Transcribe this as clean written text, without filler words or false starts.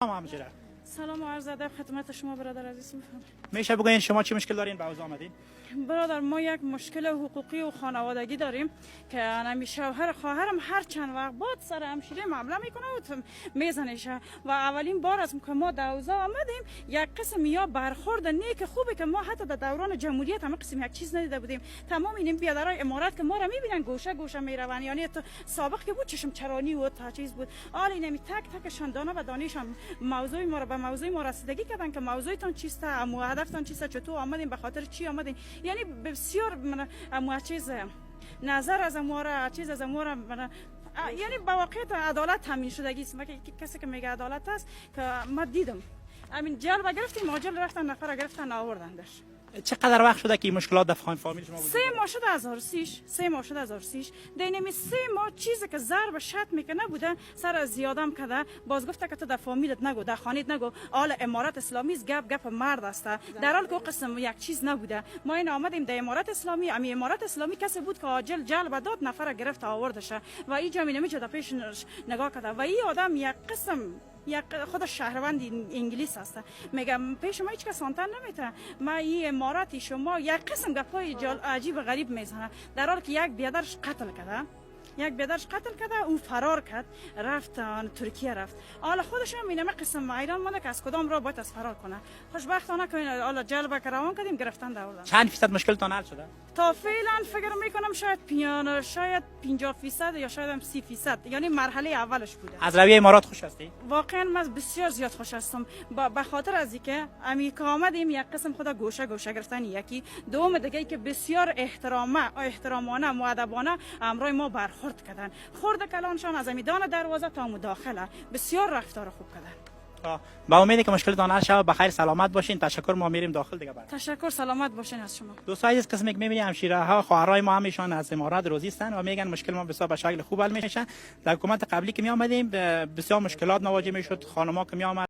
همشیره. سلام و عرض ادب خدمت شما برادر عزیز. میشه بگوین شما چی مشکل دارین به اوضاع آمدین؟ برادر ما یک مشکل حقوقی و خانوادگی داریم که نمی شوهر خواهرم هر چند وقت بعد سر همشیره معامله میکنه و میزنشه و اولین بار از که ما در اوضاع آمدیم یک قسم یا برخورد نیک خوبه که ما حتی در دوران جمهوریت هم قسم یک چیز ندیده بودیم. تمام این بیادرای امارات که ما را میبینن گوشه گوشه میرون، یعنی سابق که بود چشم چرانی و تا چیز بود، حالا نمی تک تکشان دانه و دانشان موضوع ما را به موضوع ما رسیدگی کردن که موضوعتون چیست، هدفتون چیست، چطور آمدین، به خاطر چی آمدین. یعنی بسیار من چیز نظر از اموره چیز از اموره یعنی با واقعیت عدالت تامین شدگی است. کسی که میگه عدالت است که ما دیدم همین جلب گرفتیم، ماجل رفتن نفر گرفتن آوردندش. چقدر وقت شده که این مشکلات در فامیل شما بود؟ 3 ماه شده از 2006 دینمی 3 ماه چیزی که ضرب شت میکنه بوده سر زیادم کرده. باز گفته که تو در فامیلت نگو، در خانیت نگو، آل امارات اسلامی گپ مرد است، در حال که قسم یک چیز نبوده. ما این آمدیم در امارات اسلامی، امارات اسلامی کسی بود که عاجل جلب داد نفر گرفت آوردشه و این جامعه نمیشه در پیش نگاه کرده و این آدم یک قسم خود شهروند انگلیس هست. میگم پیش ما هیچ کس سانتن نمیتونه. ما این اماراتی شما یک قسم گپای عجیب غریب میزنه، در حالی که یک بیادرش قتل کرده او فرار کرد رفت ترکیه رفت. حالا خودش هم اینم قسم ایران مونده که از کدام راه باید از فرار کنه. خوشبختانه که حالا جلب روان کردیم گرفتن داوردن. چند درصد مشکلتون حل شده؟ تا فعلا فکر میکنم شاید 50% یا شاید هم 30%، یعنی مرحله اولش بوده. از رویه امارات خوش هستی؟ واقعا من بسیار زیاد خوش هستم به خاطر از اینکه امریکا آمدیم یک قسم خدا گوشه گرفتن، یکی دوم دیگه که بسیار احترامانه مؤدبانه امروی ما برخورد کردن. خورد کلانشان از میدان دروازه تا مداخله بسیار رفتار خوب کردن. با امیدی که مشکلتان حل شود بخیر سلامت باشین. تشکر. ما میریم داخل دیگه بعد. تشکر. سلامت باشین از شما. دوستان عزیز قسمی که میبینید همشیره ها خواهرای ما همیشان از امارات روزی هستند و میگن مشکل ما بسیار به شکل خوب حل میشه. در حکومت قبلی که می آمدیم بسیار مشکلات مواجه میشد. خانم‌ها که می آمد